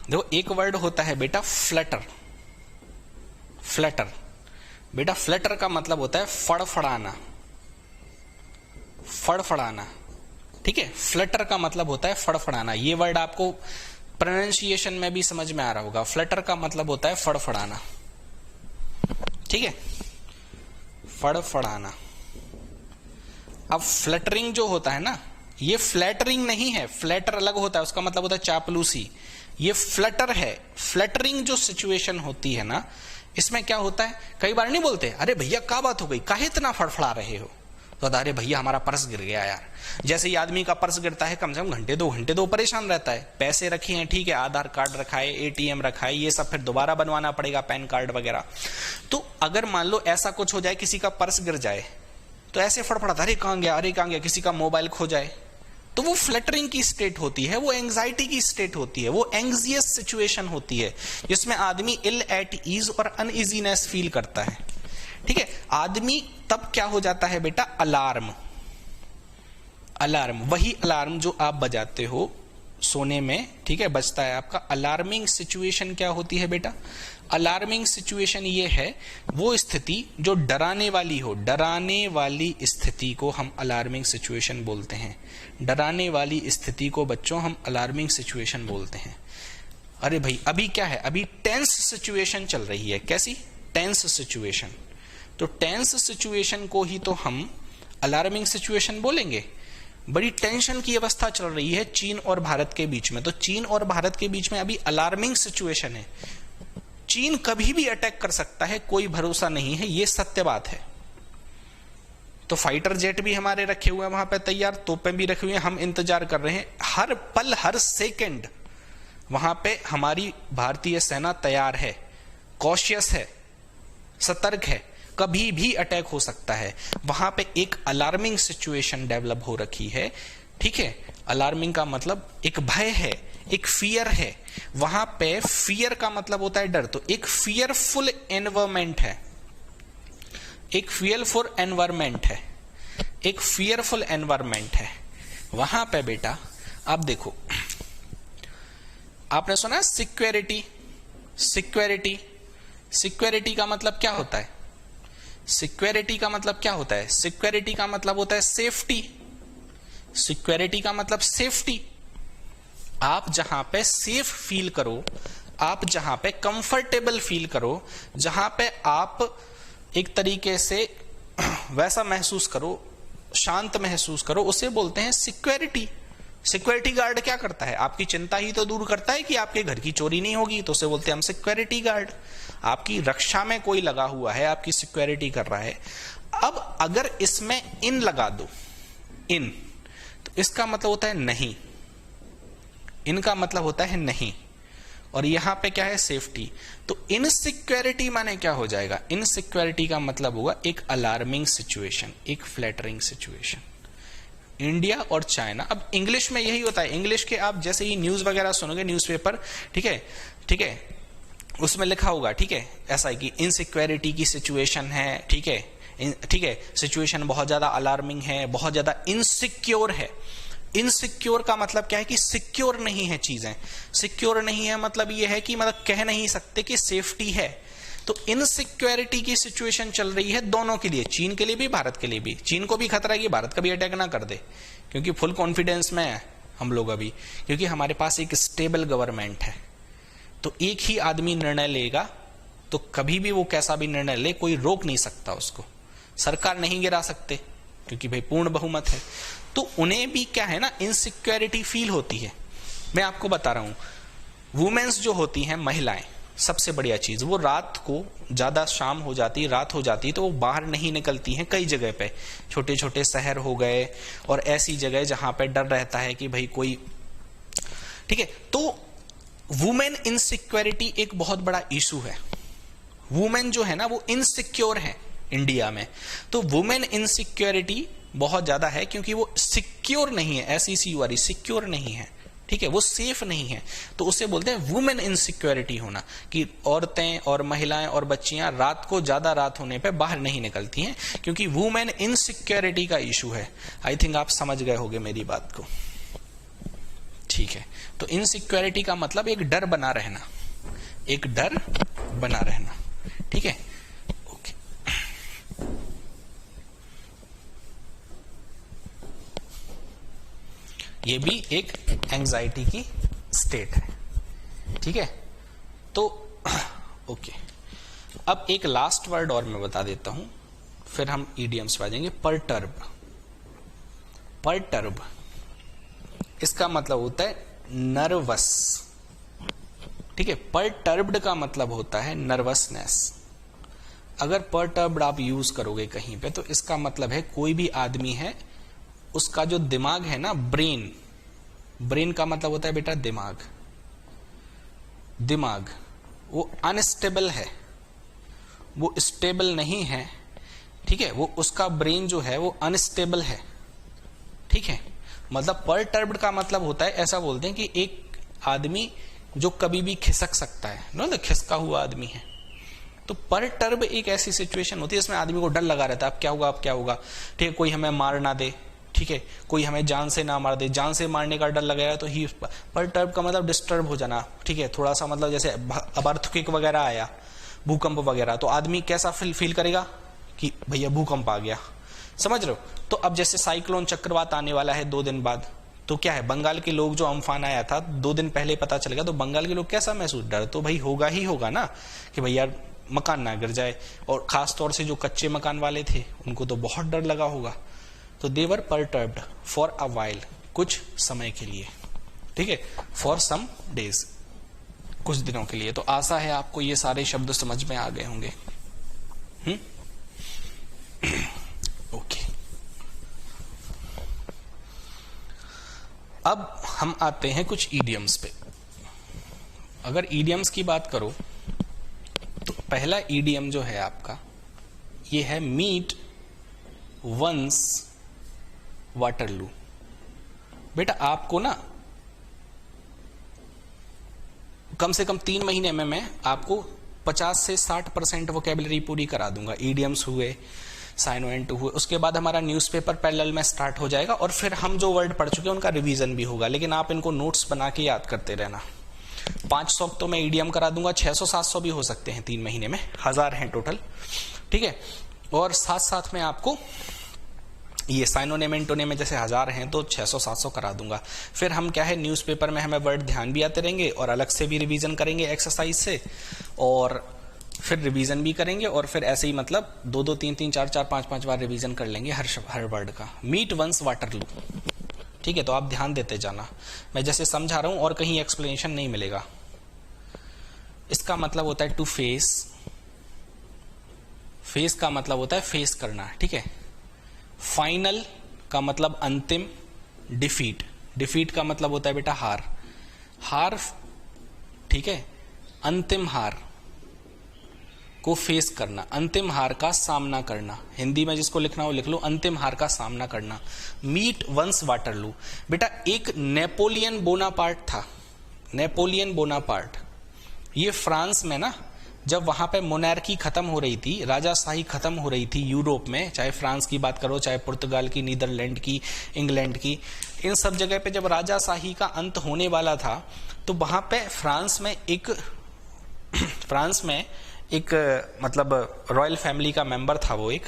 देखो एक वर्ड होता है बेटा फ्लटर। फ्लटर बेटा, फ्लटर का मतलब होता है फड़फड़ाना, फड़फड़ाना। ठीक है, फ्लटर का मतलब होता है फड़फड़ाना। ये वर्ड आपको प्रोनाउंसिएशन में भी समझ में आ रहा होगा। फ्लटर का मतलब होता है फड़फड़ाना। ठीक है, फड़फड़ाना। अब फ्लटरिंग जो होता है ना, ये फ्लैटरिंग नहीं है, फ्लैटर अलग होता है, उसका मतलब होता है चापलूसी। ये फ्लटर है। फ्लटरिंग जो सिचुएशन होती है ना, इसमें क्या होता है, कई बार नहीं बोलते, अरे भैया क्या बात हो गई, काहे इतना फड़फड़ा रहे हो, तो अरे भैया हमारा पर्स गिर गया यार। जैसे ही आदमी का पर्स गिरता है, कम से कम घंटे 2 घंटे तो परेशान रहता है। पैसे रखे हैं, ठीक है, आधार कार्ड रखा है, एटीएम रखा है, ये सब फिर दोबारा बनवाना पड़ेगा, पैन कार्ड वगैरह। तो अगर मान लो ऐसा कुछ हो जाए, किसी का पर्स गिर जाए, तो ऐसे फड़फड़ाता, अरे कहां गया, अरे कहां गया। किसी का मोबाइल खो जाए, तो वो फ्लटरिंग की स्टेट होती है, वो एंग्जाइटी की स्टेट होती है, वो एंग्जियस सिचुएशन होती है, जिसमें आदमी इल एट ईज और अनईजीनेस फील करता है। ठीक है, आदमी तब क्या हो जाता है बेटा, अलार्म। अलार्म, वही अलार्म जो आप बजाते हो सोने में, ठीक है, बजता है आपका। अलार्मिंग सिचुएशन क्या होती है बेटा, अलार्मिंग सिचुएशन ये है वो स्थिति जो डराने वाली हो। डराने वाली स्थिति को हम अलार्मिंग सिचुएशन बोलते हैं। डराने वाली स्थिति को बच्चों हम अलार्मिंग सिचुएशन बोलते हैं। अरे भाई अभी क्या है, अभी टेंस सिचुएशन चल रही है। कैसी, टेंस सिचुएशन। तो टेंस सिचुएशन को ही तो हम अलार्मिंग सिचुएशन बोलेंगे। बड़ी टेंशन की अवस्था चल रही है चीन और भारत के बीच में, तो चीन और भारत के बीच में अभी अलार्मिंग सिचुएशन है। चीन कभी भी अटैक कर सकता है, कोई भरोसा नहीं है, ये सत्य बात है। तो फाइटर जेट भी हमारे रखे हुए हैं वहां पे तैयार, तोपें भी रखी हुई हैं, हम इंतजार कर रहे हैं। हर पल हर सेकंड वहां पे हमारी भारतीय सेना तैयार है, कॉशियस है, सतर्क है, कभी भी अटैक हो सकता है। वहां पे एक अलार्मिंग सिचुएशन डेवलप हो रखी है। ठीक है, अलार्मिंग का मतलब एक भय है, एक फियर है। वहां पे फियर का मतलब होता है डर, तो एक फियरफुल एनवायरमेंट है, एक फियरफुल एनवायरमेंट है, एक फियरफुल एनवायरमेंट है। वहां पे बेटा अब देखो, आपने सुना है सिक्योरिटी, सिक्योरिटी, सिक्योरिटी का मतलब क्या होता है? सिक्योरिटी का मतलब क्या होता है? सिक्योरिटी का मतलब होता है सेफ्टी। सिक्योरिटी का मतलब सेफ्टी। आप जहां पे सेफ फील करो, आप जहां पे कंफर्टेबल फील करो, जहां पे आप एक तरीके से वैसा महसूस करो, शांत महसूस करो, उसे बोलते हैं सिक्योरिटी। सिक्योरिटी गार्ड क्या करता है? आपकी चिंता ही तो दूर करता है कि आपके घर की चोरी नहीं होगी, तो उसे बोलते हैं हम सिक्योरिटी गार्ड। आपकी रक्षा में कोई लगा हुआ है, आपकी सिक्योरिटी कर रहा है। अब अगर इसमें इन लगा दो, इन, तो इसका मतलब होता है नहीं, इनका मतलब होता है नहीं, और यहां पे क्या है? सेफ्टी। तो इनसिक्योरिटी माने क्या हो जाएगा? इनसिक्योरिटी का मतलब होगा एक अलार्मिंग सिचुएशन, एक फ्लैटरिंग सिचुएशन। इंडिया और चाइना, अब इंग्लिश में यही होता है। इंग्लिश के आप जैसे ही न्यूज वगैरह सुनोगे, न्यूज़पेपर, ठीक है, ठीक है, उसमें लिखा होगा, ठीक है, ऐसा है कि इनसिक्योरिटी की सिचुएशन है, ठीक है, ठीक है, सिचुएशन बहुत ज्यादा अलार्मिंग है, बहुत ज्यादा इनसिक्योर है। इनसिक्योर का मतलब क्या है? कि सिक्योर नहीं है चीजें। सिक्योर नहीं है मतलब ये है कि मतलब कह नहीं सकते कि सेफ्टी है। तो इनसिक्योरिटी की सिचुएशन चल रही है दोनों के लिए, चीन के लिए भी, भारत के लिए भी। चीन को भी खतरा है कि भारत का भी अटैक ना कर दे, क्योंकि फुल कॉन्फिडेंस में है हम लोग अभी, क्योंकि हमारे पास एक स्टेबल गवर्नमेंट है। तो एक ही आदमी निर्णय लेगा, तो कभी भी वो कैसा भी निर्णय ले, कोई रोक नहीं सकता उसको। सरकार नहीं गिरा सकते, क्योंकि भाई पूर्ण बहुमत है। तो उन्हें भी क्या है ना, इनसिक्योरिटी फील होती है। मैं आपको बता रहा हूं, वुमेन्स जो होती हैं, महिलाएं, सबसे बढ़िया चीज, वो रात को, ज्यादा शाम हो जाती, रात हो जाती, तो वो बाहर नहीं निकलती हैं। कई जगह पे, छोटे छोटे शहर हो गए और ऐसी जगह जहां पे डर रहता है कि भाई कोई, ठीक है। तो वुमेन इनसिक्योरिटी एक बहुत बड़ा इशू है। वुमेन जो है ना, वो इनसिक्योर है इंडिया में। तो वुमेन इनसिक्योरिटी बहुत ज्यादा है, क्योंकि वो सिक्योर नहीं है, SECURE, सिक्योर नहीं है, ठीक है, वो सेफ नहीं है। तो उसे बोलते हैं वुमेन इनसिक्योरिटी होना, कि औरतें और महिलाएं और बच्चियां रात को, ज्यादा रात होने पे बाहर नहीं निकलती हैं, क्योंकि वुमेन इनसिक्योरिटी का इशू है। आई थिंक आप समझ गए होंगे मेरी बात को, ठीक है। तो इनसिक्योरिटी का मतलब एक डर बना रहना, एक डर बना रहना, ठीक है, ओके। ये भी एक एंजाइटी की स्टेट है, ठीक है। तो ओके, अब एक लास्ट वर्ड और मैं बता देता हूं, फिर हम ईडियम्स पे आ जाएंगे। परटर्ब, परटर्ब, इसका मतलब होता है नर्वस, ठीक है। परटर्ब्ड का मतलब होता है नर्वसनेस। अगर परटर्ब्ड आप यूज करोगे कहीं पे, तो इसका मतलब है कोई भी आदमी है, उसका जो दिमाग है ना, ब्रेन, ब्रेन का मतलब होता है बेटा दिमाग, दिमाग वो अनस्टेबल है, वो स्टेबल नहीं है, ठीक है। वो उसका ब्रेन जो है वो अनस्टेबल है, ठीक है। मतलब परटर्ब्ड का मतलब होता है, ऐसा बोलते हैं कि एक आदमी जो कभी भी खिसक सकता है ना, खिसका हुआ आदमी है। तो परटर्ब एक ऐसी सिचुएशन होती है जिसमें आदमी को डर लगा रहता है, अब क्या होगा, अब क्या होगा, ठीक है। कोई हमें मार ना दे, ठीक है, कोई हमें जान से ना मार दे, जान से मारने का डर लगाया तो ही। परटर्ब का मतलब डिस्टर्ब हो जाना, ठीक है, थोड़ा सा, मतलब जैसे अब अर्थक्वेक वगैरह आया, भूकंप वगैरह, तो आदमी कैसा फील करेगा कि भैया भूकंप आ गया, समझ रहे हो। तो अब जैसे साइक्लोन, चक्रवात आने वाला है 2 दिन बाद, तो क्या है, बंगाल के लोग, जो अम्फान आया था 2 दिन पहले पता चलेगा, तो बंगाल के लोग कैसा महसूस, डर तो भाई होगा ही होगा ना, कि भैया मकान ना गिर जाए। और खास तौर से जो कच्चे मकान वाले थे, उनको तो बहुत डर लगा होगा। तो दे वर परटर्ब्ड फॉर अ वाइल, कुछ समय के लिए, ठीक है, फॉर सम डेज, कुछ दिनों के लिए। तो आशा है आपको ये सारे शब्द समझ में आ गए होंगे। ओके, अब हम आते हैं कुछ ईडियम्स पे। अगर ईडियम्स की बात करो, तो पहला ईडियम जो है आपका, ये है मीट वंस वाटरलू। बेटा आपको ना कम से कम 3 महीने में मैं आपको 50 से 60% वोकैबुलरी पूरी करा दूंगा। ईडियम्स हुए, साइनो N2 हुए, उसके बाद हमारा न्यूज़पेपर पैरेलल में स्टार्ट हो जाएगा और फिर हम जो वर्ड पढ़ चुके हैं उनका रिवीजन भी होगा। लेकिन आप इनको नोट्स बना के याद करते रहना। 500 तो मैं ईडीएम करा दूंगा, 600-700 भी हो सकते हैं 3 महीने में, 1000 हैं टोटल, ठीक है। और साथ साथ में आपको ये साइनोनेम एंटोनेम में जैसे 1000 हैं तो 600-700 करा दूंगा। फिर हम क्या है, न्यूज़पेपर में हमें वर्ड ध्यान भी आते रहेंगे और अलग से भी रिवीजन करेंगे एक्सरसाइज से, और फिर रिवीजन भी करेंगे, और फिर ऐसे ही मतलब 2-2, 3-3, 4-4, 5-5 बार रिवीजन कर लेंगे हर वर्ड का। मीट वंस वाटरलू, ठीक है। तो आप ध्यान देते जाना, मैं जैसे समझा रहा हूं और कहीं एक्सप्लेनेशन नहीं मिलेगा। इसका मतलब होता है टू फेस, फेस का मतलब होता है फेस करना, ठीक है। फाइनल का मतलब अंतिम, डिफीट, डिफीट का मतलब होता है बेटा हार, हार, ठीक है। अंतिम हार को फेस करना, अंतिम हार का सामना करना, हिंदी में जिसको लिखना हो लिख लो, अंतिम हार का सामना करना। मीट वंस वाटरलू, बेटा एक नेपोलियन बोनापार्ट था, नेपोलियन बोनापार्ट, ये फ्रांस में ना, जब वहां पे मोनार्की खत्म हो रही थी, राजाशाही खत्म हो रही थी यूरोप में, चाहे फ्रांस की बात करो, चाहे पुर्तगाल की, नीदरलैंड की, इंग्लैंड की, इन सब जगह पे जब राजाशाही का अंत होने वाला था, तो वहां पे फ्रांस में एक मतलब रॉयल फैमिली का मेंबर था वो एक,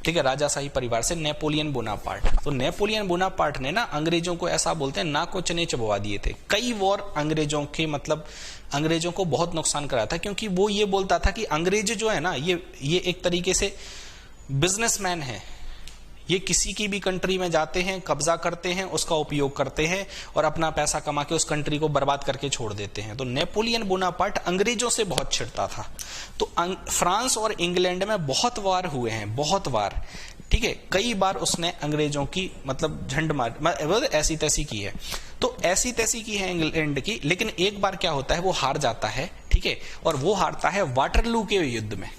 ठीक है, राजाशाही परिवार से, नेपोलियन बोनापार्ट। तो नेपोलियन बोनापार्ट ने ना अंग्रेजों को ऐसा बोलते हैं नाक को चने चबवा दिए थे। कई वॉर अंग्रेजों के मतलब अंग्रेजों को बहुत नुकसान करा था, क्योंकि वो ये बोलता था कि अंग्रेज जो है ना, ये एक तरीके से बिजनेसमैन है, ये किसी की भी कंट्री में जाते हैं, कब्जा करते हैं, उसका उपयोग करते हैं और अपना पैसा कमा के उस कंट्री को बर्बाद करके छोड़ देते हैं। तो नेपोलियन बोनापार्ट अंग्रेजों से बहुत चिढ़ता था। तो फ्रांस और इंग्लैंड में बहुत वार हुए हैं, बहुत वार, ठीक है। कई बार उसने अंग्रेजों की मतलब झंड मार, ऐसी तैसी की है, तो ऐसी तैसी की है इंग्लैंड की। लेकिन एक बार क्या होता है, वो हार जाता है, ठीक है, और वो हारता है वाटरलू के युद्ध में।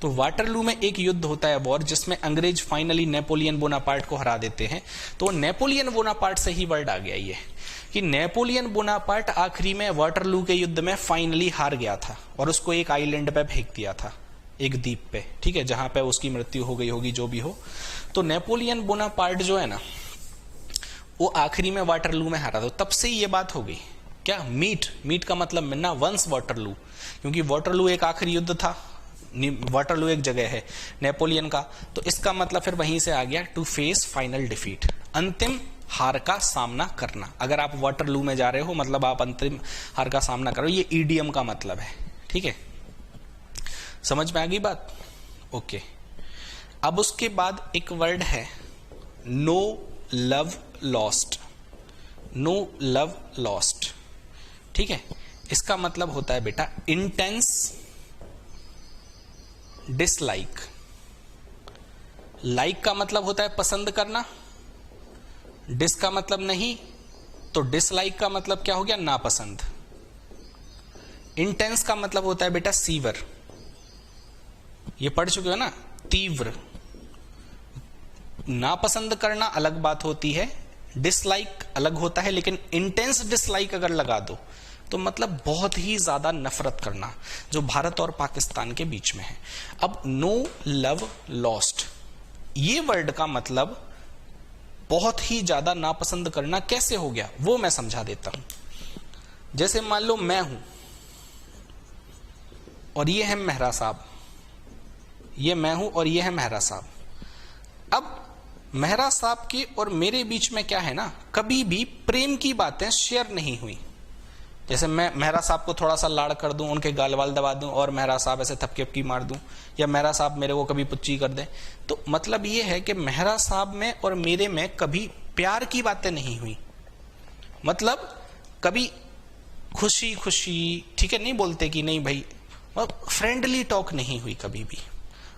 तो वाटरलू में एक युद्ध होता है वॉर, जिसमें अंग्रेज फाइनली नेपोलियन बोनापार्ट को हरा देते हैं। तो नेपोलियन बोनापार्ट से ही वर्ड आ गया ये कि नेपोलियन बोनापार्ट आखिरी में वाटरलू के युद्ध में फाइनली हार गया था और उसको एक आइलैंड पे फेंक दिया था, एक द्वीप पे, ठीक है, जहां पे उसकी मृत्यु हो गई होगी, जो भी हो। तो नेपोलियन बोनापार्ट जो है ना, वो आखिरी में वाटरलू में हारा था। तब से ये बात हो गई क्या, मीट का मतलब मिलना, वंस वाटरलू, क्योंकि वाटरलू एक आखिरी युद्ध था, वाटरलू एक जगह है नेपोलियन का, तो इसका मतलब फिर वहीं से आ गया टू फेस फाइनल डिफीट, अंतिम हार का सामना करना। अगर आप वाटरलू में जा रहे हो मतलब आप अंतिम हार का सामना करो, ये ईडीएम का मतलब है, ठीक है। समझ में आ गई बात? ओके। अब उसके बाद एक वर्ड है no love lost, no love lost, ठीक है। इसका मतलब होता है बेटा इंटेंस डिसलाइक। लाइक का मतलब होता है पसंद करना, डिस का मतलब नहीं, तो डिसलाइक का मतलब क्या हो गया, नापसंद। इंटेंस का मतलब होता है बेटा सीवर, ये पढ़ चुके हो ना, तीव्र। नापसंद करना अलग बात होती है, डिसलाइक अलग होता है, लेकिन इंटेंस डिसलाइक अगर लगा दो तो मतलब बहुत ही ज्यादा नफरत करना, जो भारत और पाकिस्तान के बीच में है। अब नो लव लॉस्ट, ये वर्ड का मतलब बहुत ही ज्यादा नापसंद करना कैसे हो गया वो मैं समझा देता हूं। जैसे मान लो मैं हूं और ये है मेहरा साहब, ये मैं हूं और ये है मेहरा साहब। अब मेहरा साहब के और मेरे बीच में क्या है ना, कभी भी प्रेम की बातें शेयर नहीं हुई। जैसे मैं मेहरा साहब को थोड़ा सा लाड़ कर दूं, उनके गाल वाल दबा दूं और मेहरा साहब ऐसे थपकी अपकी मार दूं, या मेहरा साहब मेरे को कभी पुच्ची कर दें, तो मतलब ये है कि मेहरा साहब में और मेरे में कभी प्यार की बातें नहीं हुई। मतलब कभी खुशी खुशी, ठीक है, नहीं बोलते कि नहीं भाई, फ्रेंडली टॉक नहीं हुई कभी भी।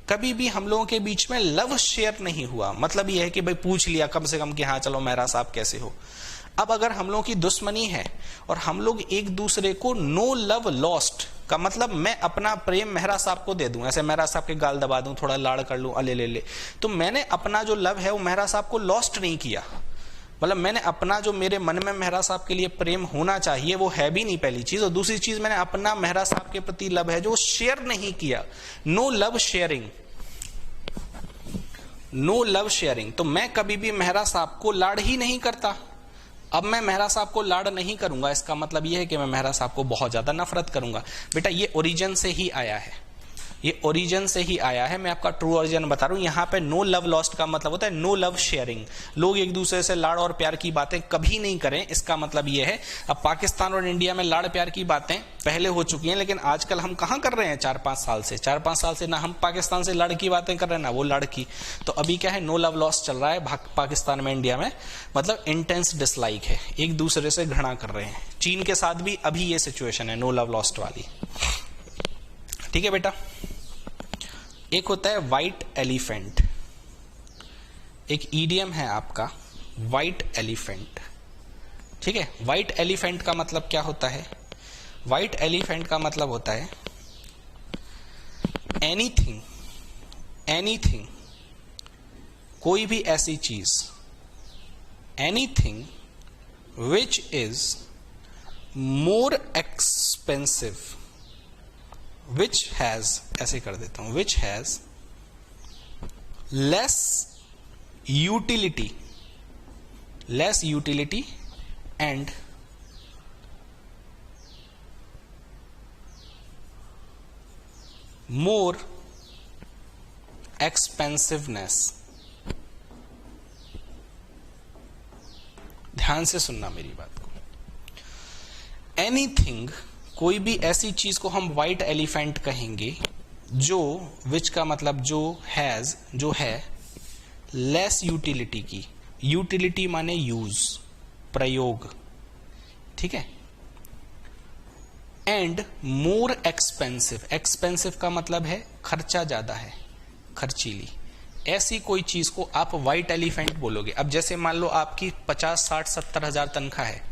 कभी भी हम लोगों के बीच में लव शेयर नहीं हुआ। मतलब ये है कि भाई पूछ लिया कम से कम कि हाँ चलो मेहरा साहब कैसे हो। अब अगर हम लोगों की दुश्मनी है और हम लोग एक दूसरे को नो लव लॉस्ट का मतलब मैं अपना प्रेम मेहरा साहब को दे दूं, ऐसे मेहरा साहब के गाल दबा दूं, थोड़ा लाड़ कर लूं, अले ले ले, तो मैंने अपना जो लव है वो मेहरा साहब को लॉस्ट नहीं किया। मतलब मैंने अपना जो मेरे मन में मेहरा साहब के लिए प्रेम होना चाहिए वो है भी नहीं, पहली चीज। और दूसरी चीज, मैंने अपना मेहरा साहब के प्रति लव है जो शेयर नहीं किया। No love sharing. No love sharing, तो मैं कभी भी मेहरा साहब को लाड ही नहीं करता। अब मैं मेहरा साहब को लाड नहीं करूंगा, इसका मतलब यह है कि मैं मेहरा साहब को बहुत ज्यादा नफरत करूंगा। बेटा ये ओरिजिन से ही आया है, ये ओरिजिन से ही आया है, मैं आपका ट्रू ओरिजिन बता रहा हूं। यहां पे नो लव लॉस्ट का मतलब होता है नो लव शेयरिंग, लोग एक दूसरे से लाड़ और प्यार की बातें कभी नहीं करें, इसका मतलब ये है। अब पाकिस्तान और इंडिया में लाड़ प्यार की बातें पहले हो चुकी हैं, लेकिन आजकल हम कहां कर रहे हैं? 4-5 साल से, 4-5 साल से ना हम पाकिस्तान से लाड़ की बातें कर रहे हैं ना वो लाड़ की। तो अभी क्या है, नो लव लॉस्ट चल रहा है पाकिस्तान में, इंडिया में, मतलब इंटेंस डिसलाइक है, एक दूसरे से घृणा कर रहे हैं। चीन के साथ भी अभी ये सिचुएशन है नो लव लॉस्ट वाली। ठीक है बेटा। एक होता है व्हाइट एलिफेंट, एक ईडियम है आपका व्हाइट एलिफेंट। ठीक है, व्हाइट एलिफेंट का मतलब क्या होता है? व्हाइट एलिफेंट का मतलब होता है एनीथिंग, एनीथिंग, कोई भी ऐसी चीज, anything which is more expensive, which has, ऐसे कर देता हूं, which has less utility and more expensiveness। ध्यान से सुनना मेरी बात को। एनीथिंग, कोई भी ऐसी चीज को हम व्हाइट एलिफेंट कहेंगे जो, विच का मतलब जो, हैज, जो है, लेस यूटिलिटी की, यूटिलिटी माने यूज, प्रयोग, ठीक है, एंड मोर एक्सपेंसिव, एक्सपेंसिव का मतलब है खर्चा ज्यादा है, खर्चीली। ऐसी कोई चीज को आप व्हाइट एलिफेंट बोलोगे। अब जैसे मान लो आपकी 50, 60, 70 हजार तनख्वाह है,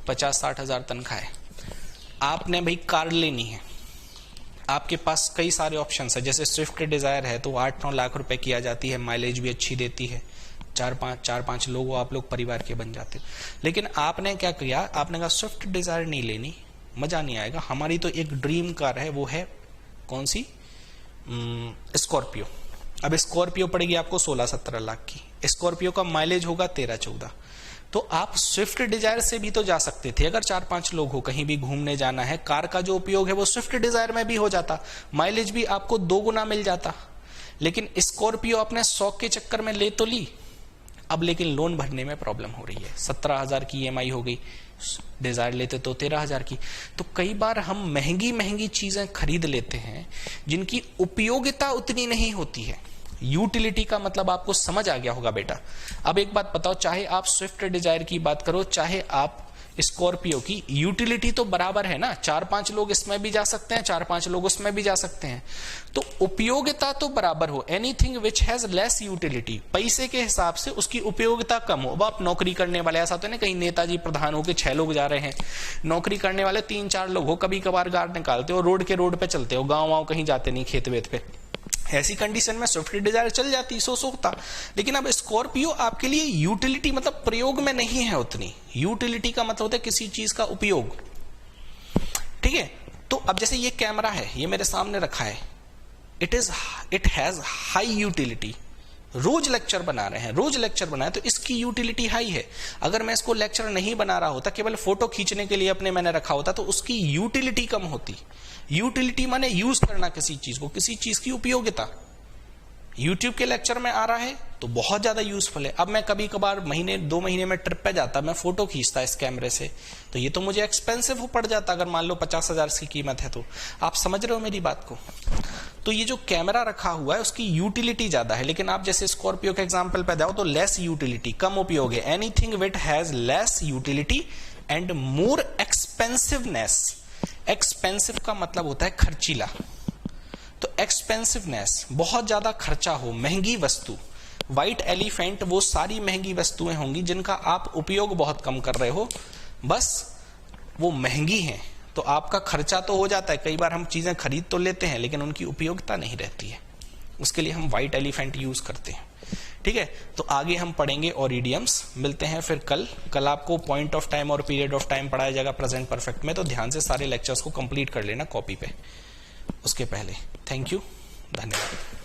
50, 60 हजार तनख्वाह है, आपने भाई कार लेनी है, आपके पास कई सारे ऑप्शंस है, जैसे स्विफ्ट डिजायर है तो 8-9 लाख रुपए की आ जाती है, माइलेज भी अच्छी देती है, 4-5 लोग आप लोग परिवार के बन जाते। लेकिन आपने क्या किया, आपने कहा स्विफ्ट डिजायर नहीं लेनी, मजा नहीं आएगा, हमारी तो एक ड्रीम कार है, वो है कौन सी? स्कॉर्पियो। अब स्कॉर्पियो पड़ेगी आपको 16-17 लाख की, स्कॉर्पियो का माइलेज होगा 13-14। तो आप स्विफ्ट डिजायर से भी तो जा सकते थे, अगर 4-5 लोग हो, कहीं भी घूमने जाना है, कार का जो उपयोग है वो स्विफ्ट डिजायर में भी हो जाता, माइलेज भी आपको 2 गुना मिल जाता। लेकिन स्कॉर्पियो आपने शौक के चक्कर में ले तो ली, अब लेकिन लोन भरने में प्रॉब्लम हो रही है, 17,000 की ईएमआई हो गई, डिजायर लेते तो 13,000 की। तो कई बार हम महंगी महंगी चीजें खरीद लेते हैं जिनकी उपयोगिता उतनी नहीं होती है। यूटिलिटी का मतलब आपको समझ आ गया होगा बेटा। अब एक बात बताओ, चाहे आप स्विफ्ट डिजायर की बात करो, चाहे आप स्कॉर्पियो की, यूटिलिटी तो बराबर है ना, 4-5 लोग इसमें भी जा सकते हैं, 4-5 लोग उसमें भी जा सकते हैं, तो उपयोगिता तो बराबर हो। Anything which has less utility, पैसे के हिसाब से उसकी उपयोगिता कम हो। अब आप नौकरी करने वाले, ऐसा तो नहीं कहीं नेताजी प्रधान हो के 6 लोग जा रहे हैं, नौकरी करने वाले 3-4 लोग हो, कभी कभार गार्ड निकालते हो, रोड के रोड पे चलते हो, गाँव वाँव कहीं जाते नहीं, खेत वेत पे, ऐसी कंडीशन में स्विफ्ट डिजायर चल जाती, सोता। लेकिन अब स्कॉर्पियो आपके लिए यूटिलिटी मतलब प्रयोग में नहीं है उतनी। यूटिलिटी का मतलब होता है किसी चीज का उपयोग, ठीक है। तो अब जैसे ये कैमरा है, ये मेरे सामने रखा है, इट हैज हाई यूटिलिटी। रोज लेक्चर बना रहे हैं, रोज लेक्चर बनाए तो इसकी यूटिलिटी हाई है। अगर मैं इसको लेक्चर नहीं बना रहा होता, केवल फोटो खींचने के लिए अपने मैंने रखा होता, तो उसकी यूटिलिटी कम होती। यूटिलिटी माने यूज करना किसी चीज को, किसी चीज की उपयोगिता। यूट्यूब के लेक्चर में आ रहा है तो बहुत ज्यादा यूजफुल है। अब मैं कभी कभार 1-2 महीने में ट्रिप पे जाता, मैं फोटो खींचता इस कैमरे से, तो ये तो मुझे एक्सपेंसिव हो पड़ जाता, अगर मान लो 50,000 की कीमत है तो। आप समझ रहे हो मेरी बात को? तो ये जो कैमरा रखा हुआ है उसकी यूटिलिटी ज्यादा है। लेकिन आप जैसे स्कॉर्पियो के एग्जाम्पल पे जाओ तो लेस यूटिलिटी, कम उपयोग है। Anything which has less utility and more expensiveness. Expensive का मतलब होता है खर्चीला, तो एक्सपेंसिवनेस बहुत ज्यादा खर्चा हो, महंगी वस्तु। व्हाइट एलिफेंट वो सारी महंगी वस्तुएं होंगी जिनका आप उपयोग बहुत कम कर रहे हो, बस वो महंगी हैं, तो आपका खर्चा तो हो जाता है। कई बार हम चीजें खरीद तो लेते हैं लेकिन उनकी उपयोगिता नहीं रहती है, उसके लिए हम व्हाइट एलिफेंट यूज करते हैं, ठीक है। तो आगे हम पढ़ेंगे और इडियम्स। मिलते हैं फिर कल आपको पॉइंट ऑफ टाइम और पीरियड ऑफ टाइम पढ़ाया जाएगा प्रेजेंट परफेक्ट में, तो ध्यान से सारे लेक्चर्स को कंप्लीट कर लेना कॉपी पे उसके पहले। थैंक यू, धन्यवाद।